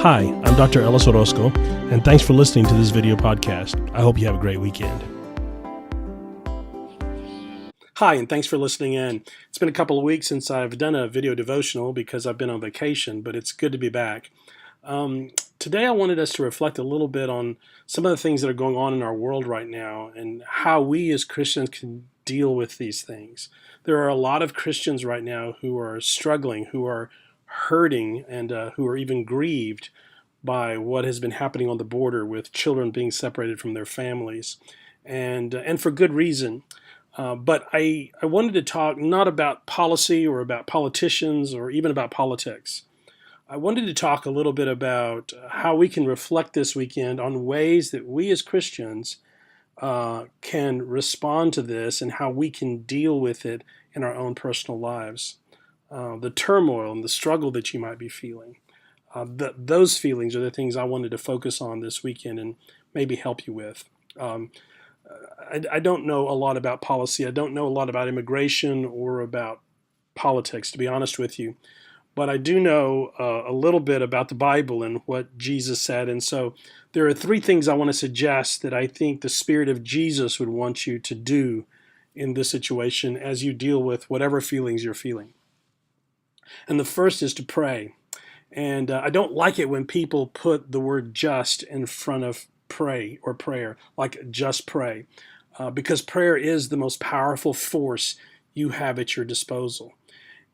Hi, I'm Dr. Ellis Orozco, and thanks for listening to this video podcast. I hope you have a great weekend. Hi, and thanks for listening in. It's been a couple of weeks since I've done a video devotional because I've been on vacation, but it's good to be back. Today I wanted us to reflect a little bit on some of the things that are going on in our world right now and how we as Christians can deal with these things. There are a lot of Christians right now who are struggling, who are hurting, and who are even grieved by what has been happening on the border with children being separated from their families, and for good reason. But I wanted to talk not about policy or about politicians or even about politics. I wanted to talk a little bit about how we can reflect this weekend on ways that we as Christians can respond to this and how we can deal with it in our own personal lives. The turmoil and the struggle that you might be feeling. Those feelings are the things I wanted to focus on this weekend and maybe help you with. I don't know a lot about policy. I don't know a lot about immigration or about politics, to be honest with you. But I do know a little bit about the Bible and what Jesus said. And so there are three things I want to suggest that I think the Spirit of Jesus would want you to do in this situation as you deal with whatever feelings you're feeling. And the first is to pray. And I don't like it when people put the word just in front of pray or prayer, like just pray, because prayer is the most powerful force you have at your disposal.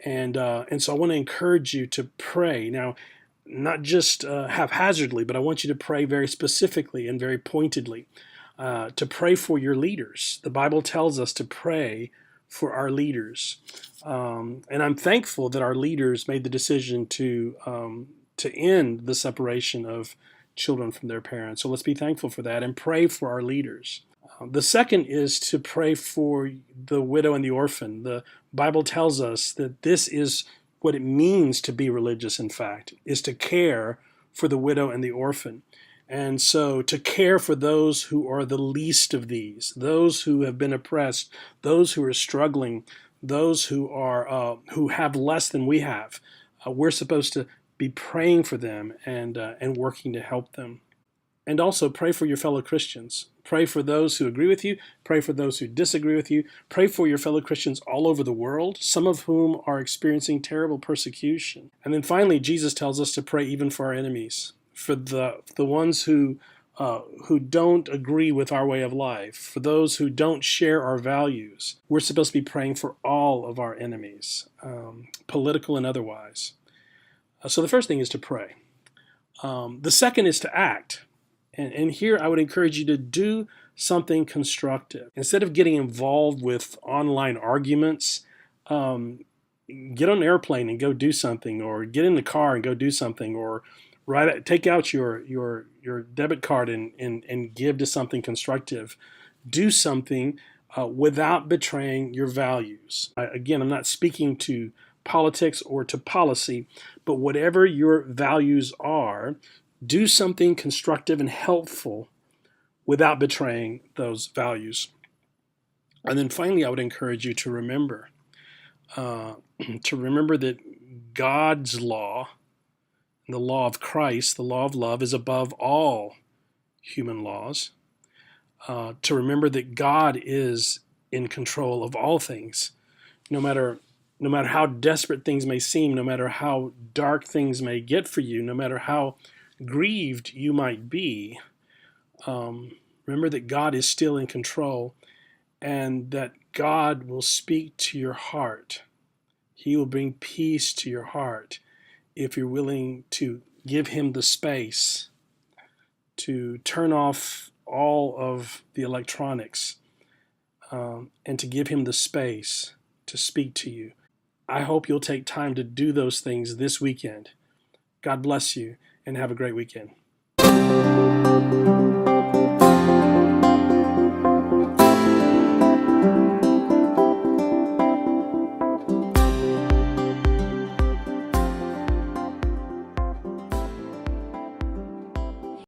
And so I want to encourage you to pray. Now, not just haphazardly, but I want you to pray very specifically and very pointedly, to pray for your leaders. The Bible tells us to pray for our leaders. And I'm thankful that our leaders made the decision to end the separation of children from their parents. So let's be thankful for that and pray for our leaders. The second is to pray for the widow and the orphan. The Bible tells us that this is what it means to be religious, in fact, is to care for the widow and the orphan. And so to care for those who are the least of these, those who have been oppressed, those who are struggling, those who have less than we have. We're supposed to be praying for them and working to help them. And also pray for your fellow Christians. Pray for those who agree with you. Pray for those who disagree with you. Pray for your fellow Christians all over the world, some of whom are experiencing terrible persecution. And then finally, Jesus tells us to pray even for our enemies, for the ones who don't agree with our way of life, for those who don't share our values. We're supposed to be praying for all of our enemies, political and otherwise. So the first thing is to pray. The second is to act. And here I would encourage you to do something constructive. Instead of getting involved with online arguments, get on an airplane and go do something, or get in the car and go do something, or take out your debit card and give to something constructive. Do something without betraying your values. Again, I'm not speaking to politics or to policy, but whatever your values are, do something constructive and helpful without betraying those values. And then finally, I would encourage you to remember that God's law, the law of Christ, the law of love, is above all human laws. To remember that God is in control of all things, no matter how desperate things may seem, no matter how dark things may get for you, no matter how grieved you might be. Remember that God is still in control and that God will speak to your heart. He will bring peace to your heart if you're willing to give him the space to turn off all of the electronics and to give him the space to speak to you. I hope you'll take time to do those things this weekend. God bless you and have a great weekend.